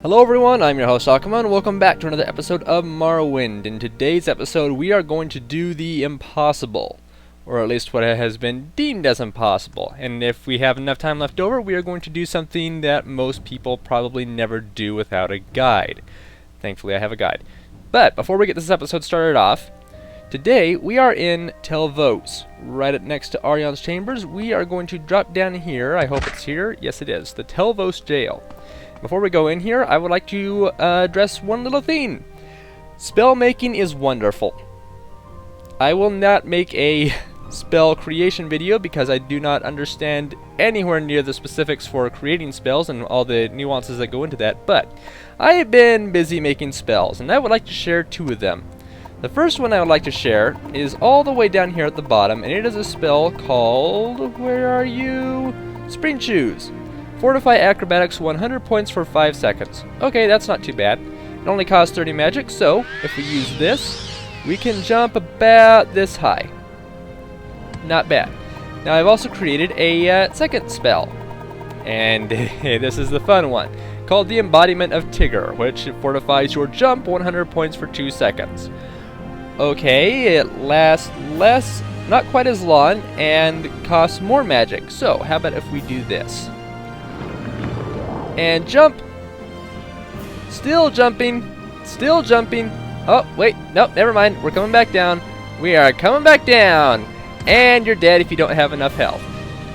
Hello everyone, I'm your host Akuma, and welcome back to another episode of Morrowind. In today's episode, we are going to do the impossible. Or at least what has been deemed as impossible. And if we have enough time left over, we are going to do something that most people probably never do without a guide. Thankfully I have a guide. But before we get this episode started off, today we are in Tel Vos, right next to Arion's chambers. We are going to drop down here. I hope it's here. Yes it is. The Tel Vos jail. Before we go in here, I would like to address one little thing. Spell making is wonderful. I will not make a spell creation video because I do not understand anywhere near the specifics for creating spells and all the nuances that go into that, but I have been busy making spells, and I would like to share two of them. The first one I would like to share is all the way down here at the bottom, and it is a spell called, where are you? Spring Shoes. Fortify Acrobatics 100 points for 5 seconds. Okay, that's not too bad. It only costs 30 magic, so if we use this, we can jump about this high. Not bad. Now I've also created a second spell, and this is the fun one, called the Embodiment of Tigger, which fortifies your jump 100 points for 2 seconds. Okay, it lasts less, not quite as long, and costs more magic. So how about if we do this? And jump! Still jumping! Still jumping! Oh, wait, nope, never mind, we're coming back down. We are coming back down! And you're dead if you don't have enough health.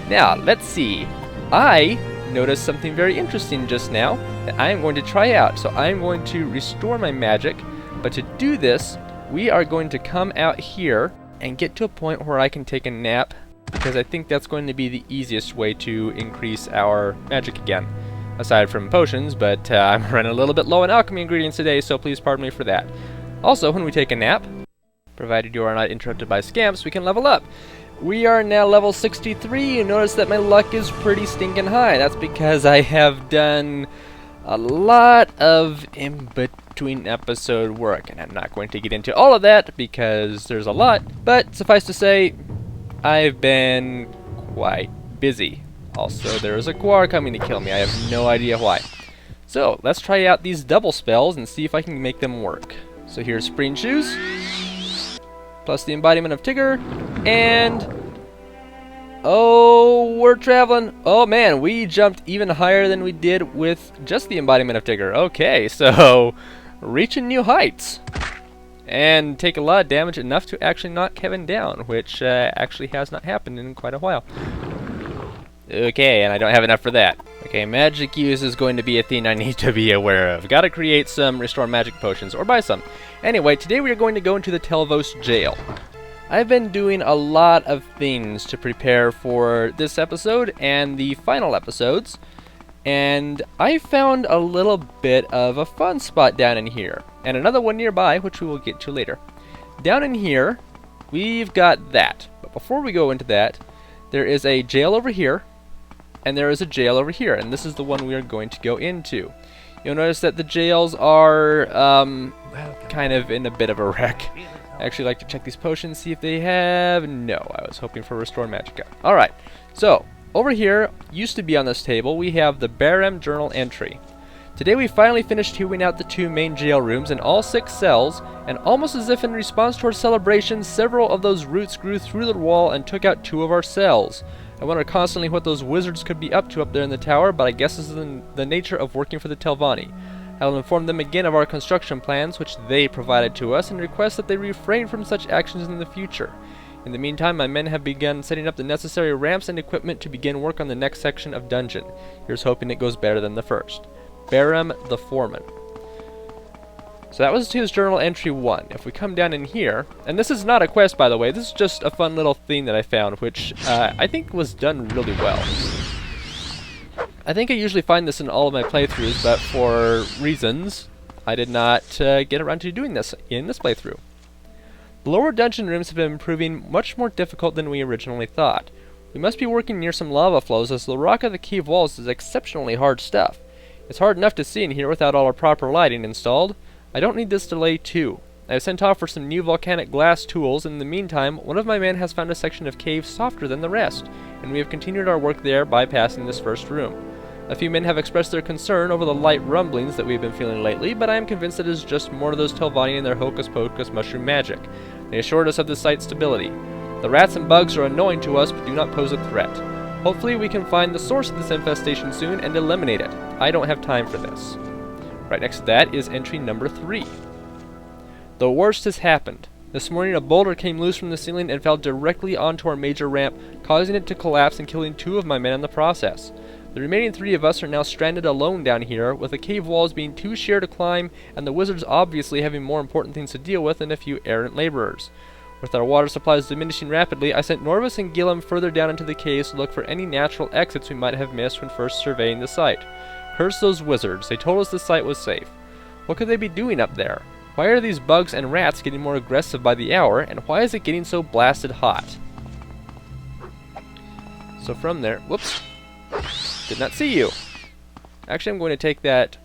Now, let's see. I noticed something very interesting just now that I am going to try out. So I'm going to restore my magic, but to do this, we are going to come out here and get to a point where I can take a nap, because I think that's going to be the easiest way to increase our magic again. Aside from potions, but I'm running a little bit low on alchemy ingredients today, so please pardon me for that. Also, when we take a nap, provided you are not interrupted by scamps, we can level up. We are now level 63. You notice that my luck is pretty stinking high. That's because I have done a lot of in-between episode work, and I'm not going to get into all of that because there's a lot, but suffice to say, I've been quite busy. Also, there is a Guar coming to kill me. I have no idea why. So, let's try out these double spells and see if I can make them work. So here's Spring Shoes, plus the Embodiment of Tigger, and oh, we're traveling. Oh man, we jumped even higher than we did with just the Embodiment of Tigger. Okay, so reaching new heights. And take a lot of damage, enough to actually knock Kevin down, which actually has not happened in quite a while. Okay, and I don't have enough for that. Okay, magic use is going to be a thing I need to be aware of. Gotta create some restore magic potions, or buy some. Anyway, today we are going to go into the Tel Vos jail. I've been doing a lot of things to prepare for this episode and the final episodes, and I found a little bit of a fun spot down in here, and another one nearby, which we will get to later. Down in here, we've got that. But before we go into that, there is a jail over here, and there is a jail over here, and this is the one we are going to go into. You'll notice that the jails are kind of in a bit of a wreck. I actually like to check these potions, see if they have... No, I was hoping for Restore Magicka. Alright, so over here, used to be on this table, we have the Barem Journal entry. Today we finally finished hewing out the 2 main jail rooms and all 6 cells, and almost as if in response to our celebration, several of those roots grew through the wall and took out 2 of our cells. I wonder constantly what those wizards could be up to up there in the tower, but I guess this is the nature of working for the Telvanni. I will inform them again of our construction plans, which they provided to us, and request that they refrain from such actions in the future. In the meantime, my men have begun setting up the necessary ramps and equipment to begin work on the next section of dungeon. Here's hoping it goes better than the first. Barem the Foreman. So that was his journal entry 1. If we come down in here, and this is not a quest by the way, this is just a fun little thing that I found, which I think was done really well. I think I usually find this in all of my playthroughs, but for reasons, I did not get around to doing this in this playthrough. The lower dungeon rooms have been proving much more difficult than we originally thought. We must be working near some lava flows, as the rock of the cave walls is exceptionally hard stuff. It's hard enough to see in here without all our proper lighting installed. I don't need this delay too. I have sent off for some new volcanic glass tools, and in the meantime, one of my men has found a section of cave softer than the rest, and we have continued our work there bypassing this first room. A few men have expressed their concern over the light rumblings that we've been feeling lately, but I am convinced it is just more of those Telvanni and their hocus-pocus mushroom magic. They assured us of the site's stability. The rats and bugs are annoying to us, but do not pose a threat. Hopefully we can find the source of this infestation soon and eliminate it. I don't have time for this. Right next to that is entry number 3. The worst has happened. This morning a boulder came loose from the ceiling and fell directly onto our major ramp, causing it to collapse and killing 2 of my men in the process. The remaining 3 of us are now stranded alone down here, with the cave walls being too sheer to climb, and the wizards obviously having more important things to deal with than a few errant laborers. With our water supplies diminishing rapidly, I sent Norvis and Gillum further down into the caves to look for any natural exits we might have missed when first surveying the site. Curse those wizards, they told us the site was safe. What could they be doing up there? Why are these bugs and rats getting more aggressive by the hour, and why is it getting so blasted hot? So from there, whoops. Did not see you. Actually, I'm going to take that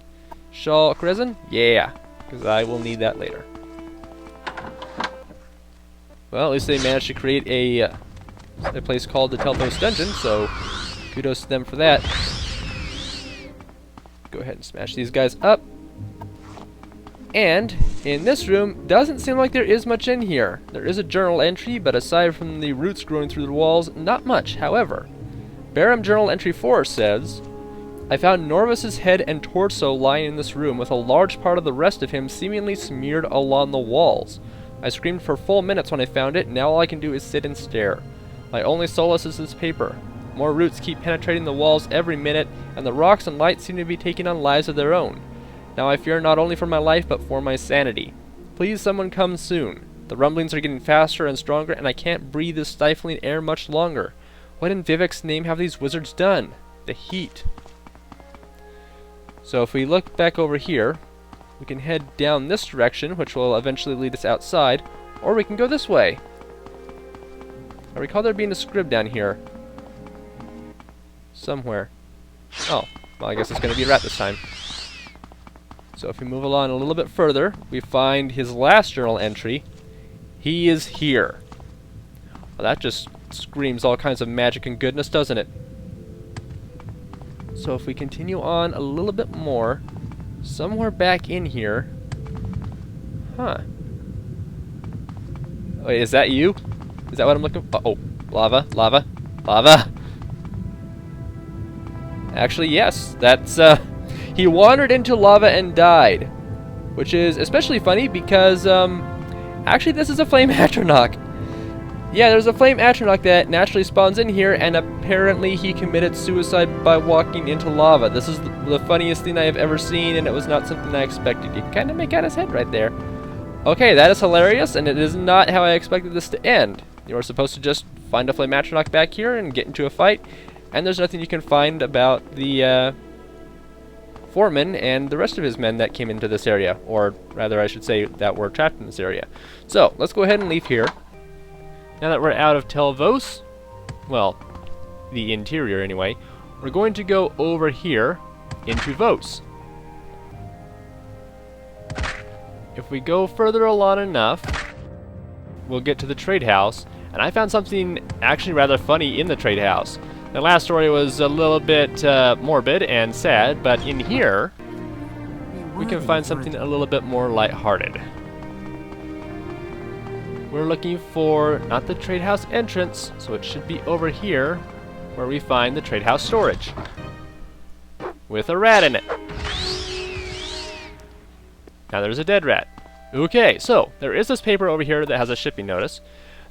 shawl resin. Yeah, because I will need that later. Well, at least they managed to create a place called the Tel Vos dungeon, so kudos to them for that. Go ahead and smash these guys up. And in this room, doesn't seem like there is much in here. There is a journal entry, but aside from the roots growing through the walls, not much. However, Barum Journal Entry 4 says, I found Norvis's head and torso lying in this room, with a large part of the rest of him seemingly smeared along the walls. I screamed for full minutes when I found it, and now all I can do is sit and stare. My only solace is this paper. More roots keep penetrating the walls every minute, and the rocks and lights seem to be taking on lives of their own. Now I fear not only for my life, but for my sanity. Please someone come soon. The rumblings are getting faster and stronger, and I can't breathe this stifling air much longer. What in Vivek's name have these wizards done? The heat. So if we look back over here, we can head down this direction, which will eventually lead us outside, or we can go this way. I recall there being a scrib down here. Somewhere. Oh, well I guess it's going to be a rat this time. So if we move along a little bit further, we find his last journal entry. He is here. Well, that just screams all kinds of magic and goodness, doesn't it? So if we continue on a little bit more, somewhere back in here... Huh. Wait, is that you? Is that what I'm looking for? Oh, lava, lava, lava! Actually, yes, that's, he wandered into lava and died. Which is especially funny because, actually this is a flame atronach. Yeah, there's a flame atronach that naturally spawns in here, and apparently he committed suicide by walking into lava. This is the funniest thing I have ever seen, and it was not something I expected. You can kind of make out his head right there. Okay, that is hilarious, and it is not how I expected this to end. You are supposed to just find a flame atronach back here and get into a fight, and there's nothing you can find about the foreman and the rest of his men that came into this area, or rather I should say that were trapped in this area. So, let's go ahead and leave here. Now that we're out of Tel Vos, well, the interior anyway, we're going to go over here into Vos. If we go further along enough, we'll get to the trade house, and I found something actually rather funny in the trade house. The last story was a little bit morbid and sad, but in here, we can find something a little bit more lighthearted. We're looking for, not the trade house entrance, so it should be over here, where we find the trade house storage. With a rat in it. Now there's a dead rat. Okay, so, there is this paper over here that has a shipping notice.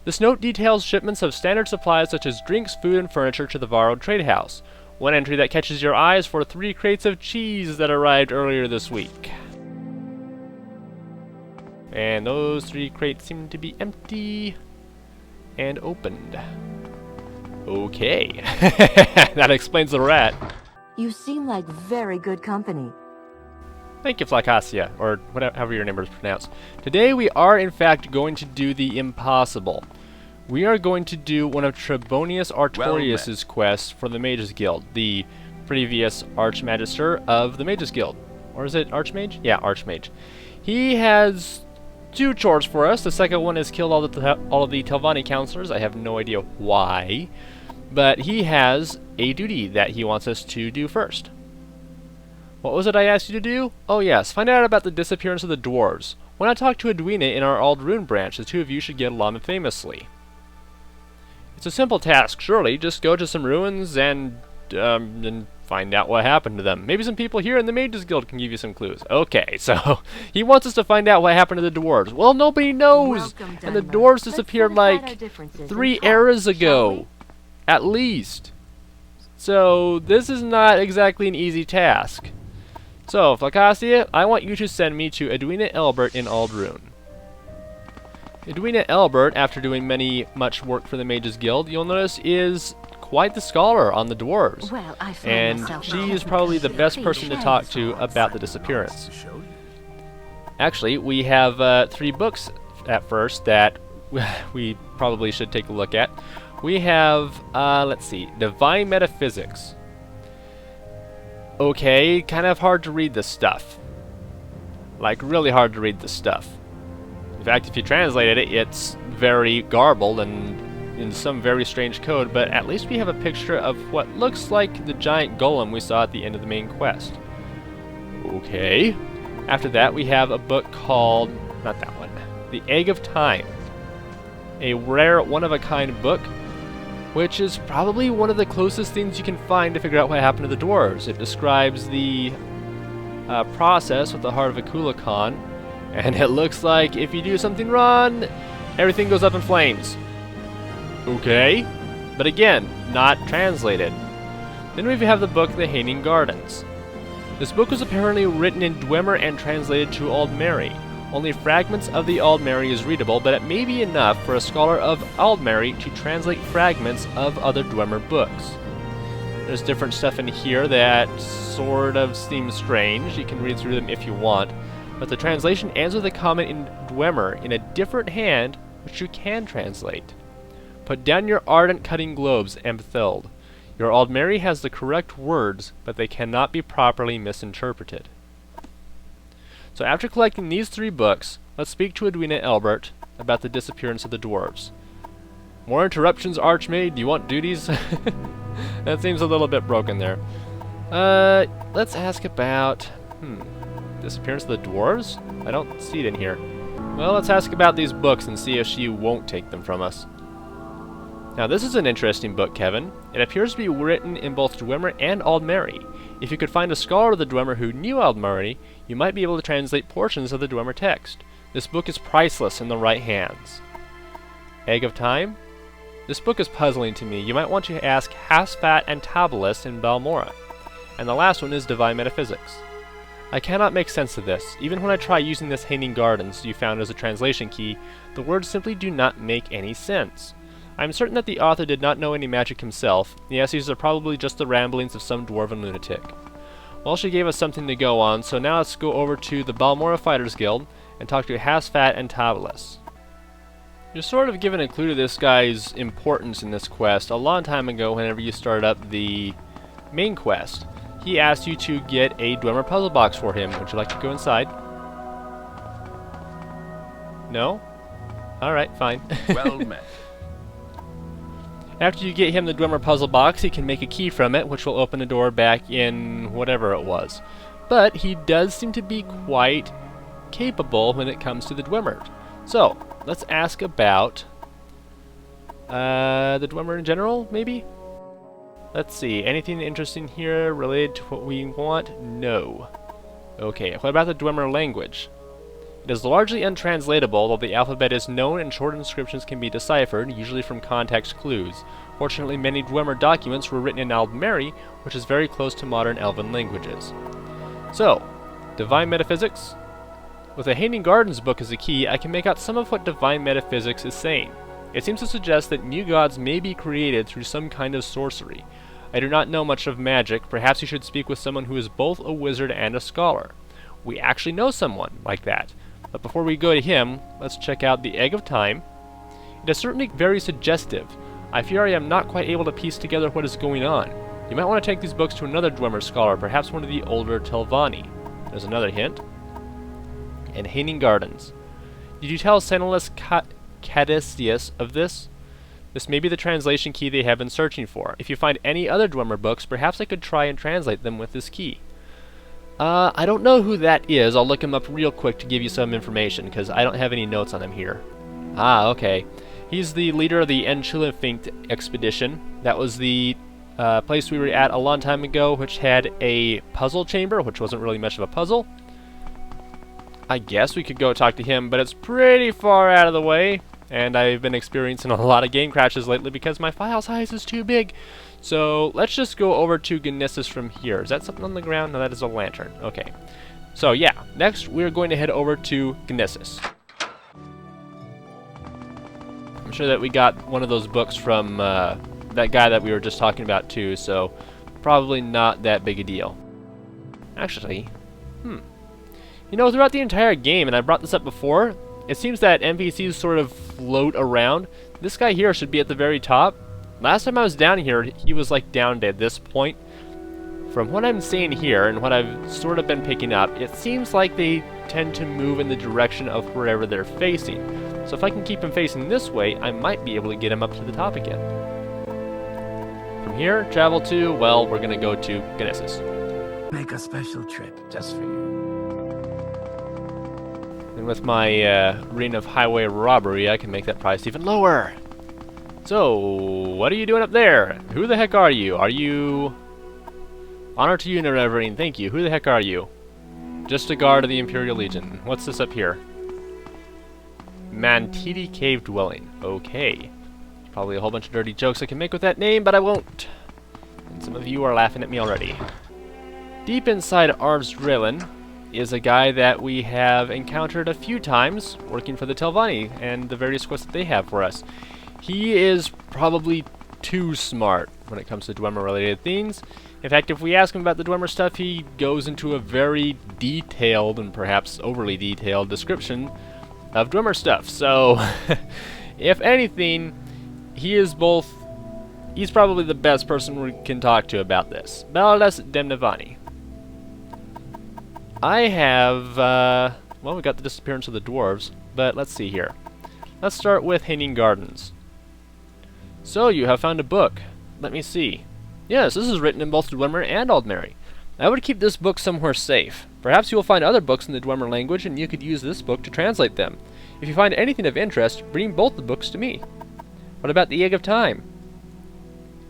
This note details shipments of standard supplies such as drinks, food, and furniture to the Varro trade house. One entry that catches your eye is for 3 crates of cheese that arrived earlier this week. And those 3 crates seem to be empty and opened. Okay. That explains the rat. You seem like very good company. Thank you, Flacasia, or however your name is pronounced. Today we are in fact going to do the impossible. We are going to do one of Trebonius Artorius' quests for the Mages Guild, the previous Archmagister of the Mages Guild. Or is it Archmage? Yeah, Archmage. He has 2 chores for us. The second one is kill all of the Telvanni counselors. I have no idea why. But he has a duty that he wants us to do first. What was it I asked you to do? Oh yes, find out about the disappearance of the dwarves. When I talk to Dwemer in our Old Rune branch, the two of you should get along famously. It's a simple task, surely. Just go to some ruins and find out what happened to them. Maybe some people here in the Mages Guild can give you some clues. Okay, so he wants us to find out what happened to the dwarves. Well, nobody knows! Welcome, And the Dwemer. dwarves Let's disappeared set aside our like differences 3 and talk, eras shall ago. we? At least. So, this is not exactly an easy task. So, Flacasia, I want you to send me to Edwina Elbert in Aldrune. Edwina Elbert, after doing much work for the Mages Guild, you'll notice is quite the scholar on the dwarves. Well, I find And myself she is probably the best person to talk to about the disappearance. Actually, we have 3 books at first that we probably should take a look at. We have, let's see, Divine Metaphysics. Okay, kind of hard to read this stuff. Like, really hard to read this stuff. In fact, if you translated it, it's very garbled and in some very strange code, but at least we have a picture of what looks like the giant golem we saw at the end of the main quest. Okay. After that, we have a book called, not that one, The Egg of Time. A rare, one-of-a-kind book, which is probably one of the closest things you can find to figure out what happened to the dwarves. It describes the process with the heart of a Kulakan, and it looks like if you do something wrong, everything goes up in flames. Okay, but again, not translated. Then we have the book The Hanging Gardens. This book was apparently written in Dwemer and translated to Aldmeri. Only fragments of the Aldmeri is readable, but it may be enough for a scholar of Aldmeri to translate fragments of other Dwemer books. There's different stuff in here that sort of seems strange. You can read through them if you want, but the translation ends with a comment in Dwemer in a different hand, which you can translate. Put down your ardent cutting globes, Amthilde. Your Aldmeri has the correct words, but they cannot be properly misinterpreted. So after collecting these 3 books, let's speak to Edwina Elbert about the disappearance of the dwarves. More interruptions, Archmaid? Do you want duties? That seems a little bit broken there. Let's ask about... disappearance of the dwarves? I don't see it in here. Well, let's ask about these books and see if she won't take them from us. Now, this is an interesting book, Kevin. It appears to be written in both Dwemer and Aldmeri. If you could find a scholar of the Dwemer who knew Aldmeri, you might be able to translate portions of the Dwemer text. This book is priceless in the right hands. Egg of Time? This book is puzzling to me. You might want to ask Hasfat and Tabalus in Balmora. And the last one is Divine Metaphysics. I cannot make sense of this. Even when I try using this Hanging Gardens you found as a translation key, the words simply do not make any sense. I am certain that the author did not know any magic himself. The essays are probably just the ramblings of some dwarven lunatic. Well, she gave us something to go on, so now let's go over to the Balmora Fighters Guild and talk to Hasfat and Tabalus. You're sort of given a clue to this guy's importance in this quest a long time ago whenever you started up the main quest. He asked you to get a Dwemer puzzle box for him. Would you like to go inside? No? Alright, fine. Well met. After you get him the Dwemer puzzle box, he can make a key from it, which will open the door back in whatever it was. But he does seem to be quite capable when it comes to the Dwemer. So, let's ask about the Dwemer in general, maybe? Let's see, anything interesting here related to what we want? No. Okay, what about the Dwemer language? It is largely untranslatable, though the alphabet is known and short inscriptions can be deciphered, usually from context clues. Fortunately, many Dwemer documents were written in Aldmeri, which is very close to modern Elven languages. So, Divine Metaphysics? With a Hanging Gardens book as a key, I can make out some of what Divine Metaphysics is saying. It seems to suggest that new gods may be created through some kind of sorcery. I do not know much of magic. Perhaps you should speak with someone who is both a wizard and a scholar. We actually know someone like that. But before we go to him, let's check out the Egg of Time. It is certainly very suggestive. I fear I am not quite able to piece together what is going on. You might want to take these books to another Dwemer scholar, perhaps one of the older Telvani. There's another hint. And Hanging Gardens. Did you tell Senelus Cadicius of this? This may be the translation key they have been searching for. If you find any other Dwemer books, perhaps I could try and translate them with this key. I don't know who that is. I'll look him up real quick to give you some information, because I don't have any notes on him here. Ah, okay. He's the leader of the Enchilfinkt expedition. That was the place we were at a long time ago, which had a puzzle chamber, which wasn't really much of a puzzle. I guess we could go talk to him, but it's pretty far out of the way, and I've been experiencing a lot of game crashes lately because my file size is too big. So let's just go over to Gnesis from here. Is that something on the ground? No, that is a lantern. Okay. So yeah, next we're going to head over to Gnesis. I'm sure that we got one of those books from that guy that we were just talking about too, so probably not that big a deal. Actually, you know, throughout the entire game, and I brought this up before, it seems that NPCs sort of float around. This guy here should be at the very top. Last time I was down here, he was like down at this point. From what I'm seeing here, and what I've sort of been picking up, it seems like they tend to move in the direction of wherever they're facing. So if I can keep him facing this way, I might be able to get him up to the top again. From here, travel to, well, we're gonna go to Gnesis. Make a special trip just for you. And with my ring of highway robbery, I can make that price even lower. So, what are you doing up there? Who the heck are you? Are you... Honor to you, Nerevar, thank you. Who the heck are you? Just a guard of the Imperial Legion. What's this up here? Mantidi Cave Dwelling. Okay. Probably a whole bunch of dirty jokes I can make with that name, but I won't. And some of you are laughing at me already. Deep inside Arvsdrelen is a guy that we have encountered a few times working for the Tel Vos and the various quests that they have for us. He is probably too smart when it comes to Dwemer-related things. In fact, if we ask him about the Dwemer stuff, he goes into a very detailed, and perhaps overly detailed, description of Dwemer stuff. So, if anything, he's probably the best person we can talk to about this. Baldas Demnevani. I have, well, we got the disappearance of the dwarves, but let's see here. Let's start with Hanging Gardens. So, you have found a book. Let me see. Yes, this is written in both Dwemer and Aldmeri. I would keep this book somewhere safe. Perhaps you will find other books in the Dwemer language, and you could use this book to translate them. If you find anything of interest, bring both the books to me. What about the Egg of Time?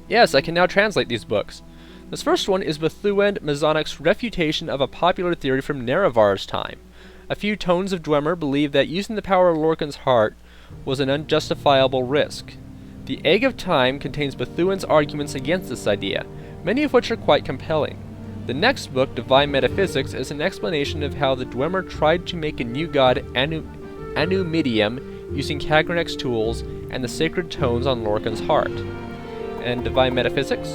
Yes, I can now translate these books. This first one is Bethuend Mazonic's refutation of a popular theory from Nerevar's time. A few tones of Dwemer believe that using the power of Lorcan's heart was an unjustifiable risk. The Egg of Time contains Bethuend's arguments against this idea, many of which are quite compelling. The next book, Divine Metaphysics, is an explanation of how the Dwemer tried to make a new god, Anumidium, using Kagrenek's tools and the sacred tones on Lorcan's heart. And Divine Metaphysics?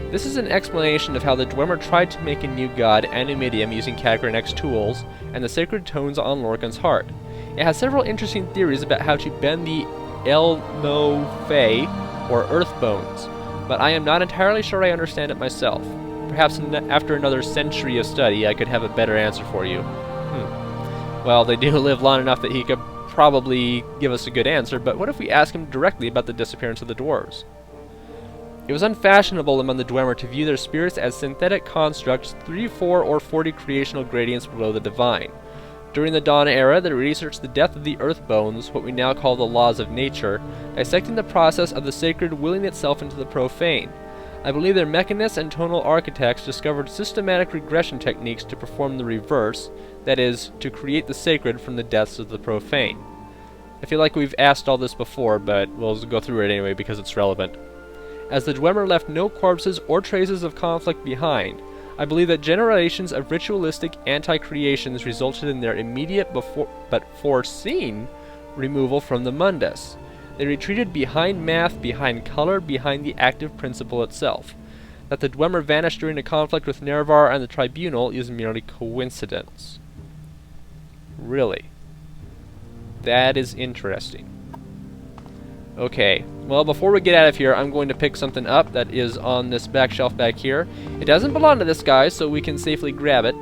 This is an explanation of how the Dwemer tried to make a new god, Anumidium, using Kagrenek's tools and the sacred tones on Lorcan's heart. It has several interesting theories about how to bend the El-No-Fe, or Earth Bones, but I am not entirely sure I understand it myself. Perhaps after another century of study, I could have a better answer for you. Well, they do live long enough that he could probably give us a good answer, but what if we ask him directly about the disappearance of the dwarves? It was unfashionable among the Dwemer to view their spirits as synthetic constructs 3, 4, or 40 creational gradients below the divine. During the Dawn era, they researched the death of the earth bones, what we now call the laws of nature, dissecting the process of the sacred willing itself into the profane. I believe their mechanists and tonal architects discovered systematic regression techniques to perform the reverse, that is, to create the sacred from the deaths of the profane. I feel like we've asked all this before, but we'll go through it anyway because it's relevant. As the Dwemer left no corpses or traces of conflict behind, I believe that generations of ritualistic anti-creations resulted in their immediate but foreseen removal from the mundus. They retreated behind math, behind color, behind the active principle itself. That the Dwemer vanished during a conflict with Nerevar and the Tribunal is merely coincidence. Really? That is interesting. Okay, well, before we get out of here, I'm going to pick something up that is on this back shelf back here. It doesn't belong to this guy, so we can safely grab it.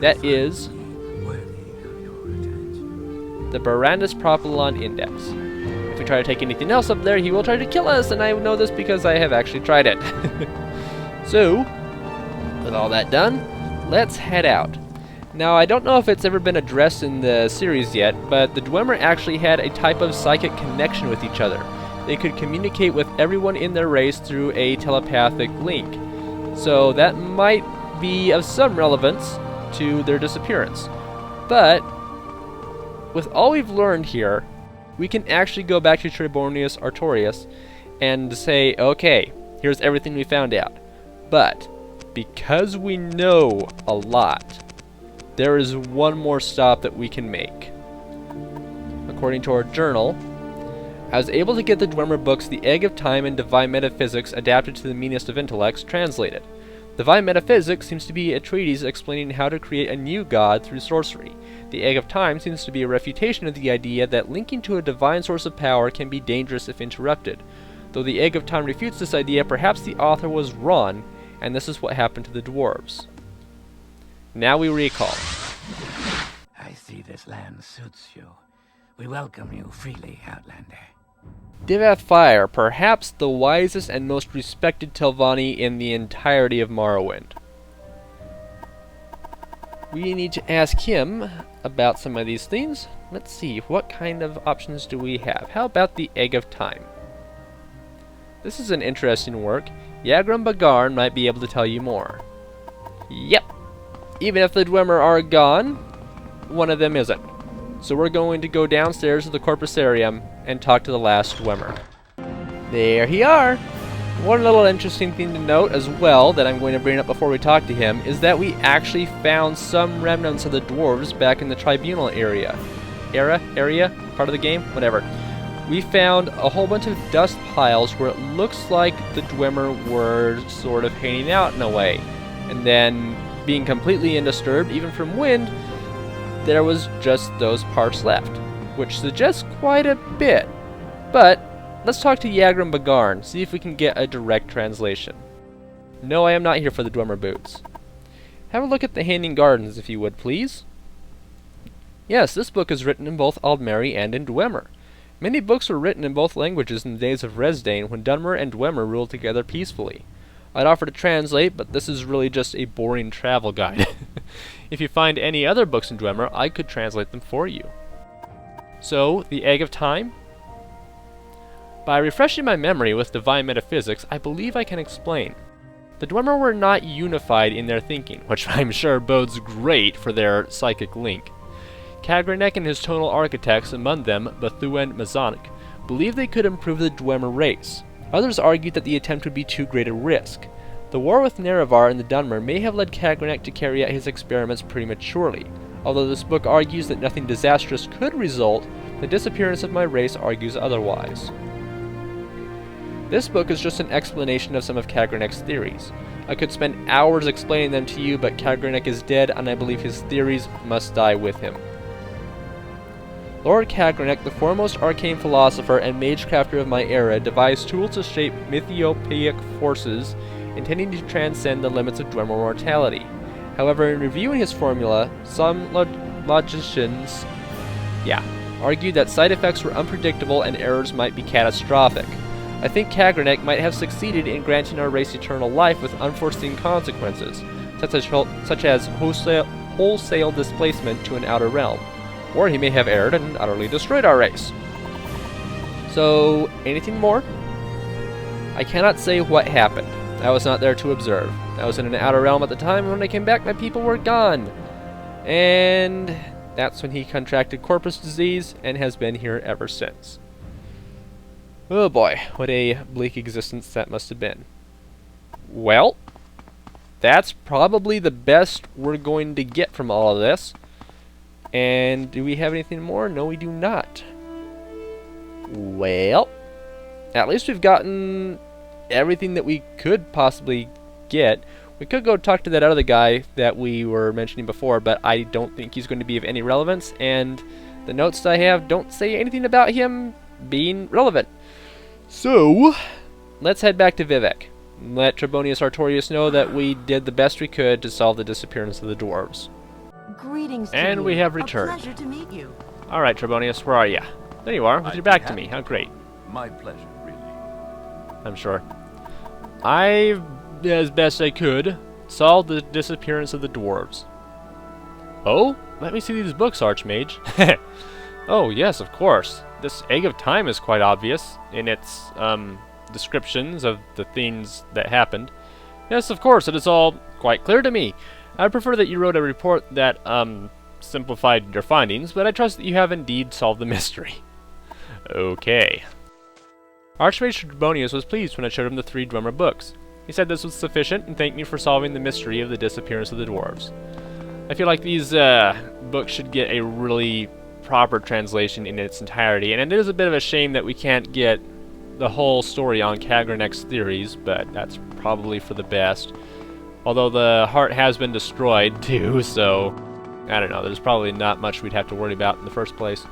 That is the Barandus Propylon Index. If we try to take anything else up there, he will try to kill us, and I know this because I have actually tried it. So, with all that done, let's head out. Now, I don't know if it's ever been addressed in the series yet, but the Dwemer actually had a type of psychic connection with each other. They could communicate with everyone in their race through a telepathic link. So that might be of some relevance to their disappearance. But with all we've learned here, we can actually go back to Trebonius Artorius and say, okay, here's everything we found out. But because we know a lot, there is one more stop that we can make. According to our journal, I was able to get the Dwemer books The Egg of Time and Divine Metaphysics adapted to the meanest of intellects translated. Divine Metaphysics seems to be a treatise explaining how to create a new god through sorcery. The Egg of Time seems to be a refutation of the idea that linking to a divine source of power can be dangerous if interrupted. Though the Egg of Time refutes this idea, perhaps the author was wrong, and this is what happened to the dwarves. Now we recall. I see this land suits you. We welcome you freely, Outlander. Divath Fire, perhaps the wisest and most respected Telvanni in the entirety of Morrowind. We need to ask him about some of these things. Let's see, what kind of options do we have? How about the Egg of Time? This is an interesting work. Yagrum Bagarn might be able to tell you more. Yep. Even if the Dwemer are gone, one of them isn't. So we're going to go downstairs to the Corpusarium and talk to the last Dwemer. There he are! One little interesting thing to note as well that I'm going to bring up before we talk to him is that we actually found some remnants of the dwarves back in the Tribunal area. Part of the game? Whatever. We found a whole bunch of dust piles where it looks like the Dwemer were sort of hanging out in a way. And then, being completely undisturbed, even from wind, there was just those parts left, which suggests quite a bit. But let's talk to Yagrum Bagarn, see if we can get a direct translation. No, I am not here for the Dwemer boots. Have a look at the Hanging Gardens, if you would, please. Yes, this book is written in both Aldmeri and in Dwemer. Many books were written in both languages in the days of Resdayn when Dunmer and Dwemer ruled together peacefully. I'd offer to translate, but this is really just a boring travel guide. If you find any other books in Dwemer, I could translate them for you. So, the Egg of Time? By refreshing my memory with Divine Metaphysics, I believe I can explain. The Dwemer were not unified in their thinking, which I'm sure bodes great for their psychic link. Kagranek and his tonal architects, among them Bethu and Mazonic, believed they could improve the Dwemer race. Others argued that the attempt would be too great a risk. The war with Nerevar and the Dunmer may have led Kagranek to carry out his experiments prematurely. Although this book argues that nothing disastrous could result, the disappearance of my race argues otherwise. This book is just an explanation of some of Kagranek's theories. I could spend hours explaining them to you, but Kagranek is dead, and I believe his theories must die with him. Lord Kagranek, the foremost arcane philosopher and magecrafter of my era, devised tools to shape mythiopoeic forces, intending to transcend the limits of Dwemer mortality. However, in reviewing his formula, some logicians argued that side effects were unpredictable and errors might be catastrophic. I think Kagranek might have succeeded in granting our race eternal life with unforeseen consequences, such as wholesale displacement to an outer realm. Or he may have erred and utterly destroyed our race. So, anything more? I cannot say what happened. I was not there to observe. I was in an outer realm at the time, and when I came back, my people were gone. And that's when he contracted corpus disease and has been here ever since. Oh boy, what a bleak existence that must have been. Well, that's probably the best we're going to get from all of this. And do we have anything more? No, we do not. Well, at least we've gotten everything that we could possibly get. We could go talk to that other guy that we were mentioning before, but I don't think he's going to be of any relevance, and the notes that I have don't say anything about him being relevant. So, let's head back to Vivec. Let Trebonius Artorius know that we did the best we could to solve the disappearance of the dwarves. Greetings to And you. we have returned. A pleasure to meet you. Alright, Trebonius, where are you? There you are, with your back to me. How great. My pleasure, really. I'm sure. I, as best I could, solved the disappearance of the dwarves. Oh? Let me see these books, Archmage. Oh, yes, of course. This Egg of Time is quite obvious in its, descriptions of the things that happened. Yes, of course, it is all quite clear to me. I prefer that you wrote a report that, simplified your findings, but I trust that you have indeed solved the mystery. Okay. Archmage Trebonius was pleased when I showed him the 3 Dwemer books. He said this was sufficient and thanked me for solving the mystery of the disappearance of the dwarves. I feel like these books should get a really proper translation in its entirety, and it is a bit of a shame that we can't get the whole story on Kagranek's theories, but that's probably for the best. Although the heart has been destroyed too, so I don't know, there's probably not much we'd have to worry about in the first place.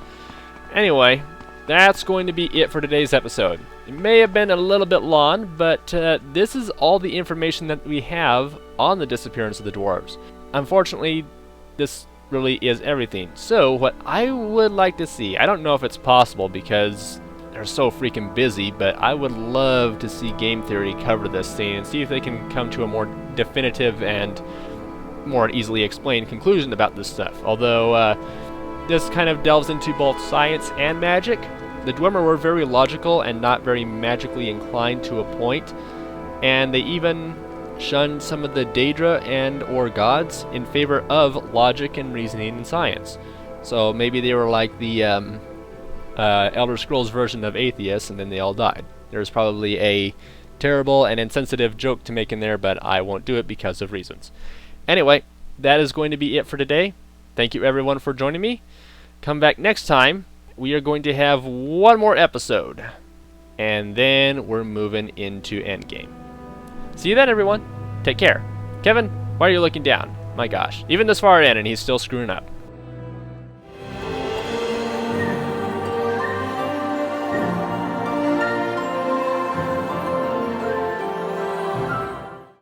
Anyway, that's going to be it for today's episode. It may have been a little bit long, but this is all the information that we have on the disappearance of the dwarves. Unfortunately, this really is everything. So what I would like to see, I don't know if it's possible because they're so freaking busy, but I would love to see Game Theory cover this thing and see if they can come to a more definitive and more easily explained conclusion about this stuff. Although this kind of delves into both science and magic. The Dwemer were very logical and not very magically inclined to a point, and they even shunned some of the Daedra and or gods in favor of logic and reasoning and science. So maybe they were like the Elder Scrolls version of atheists, and then they all died. There's probably a terrible and insensitive joke to make in there, but I won't do it because of reasons. Anyway, that is going to be it for today. Thank you everyone for joining me. Come back next time. We are going to have one more episode, and then we're moving into Endgame. See you then, everyone. Take care. Kevin, why are you looking down? My gosh. Even this far in, and he's still screwing up.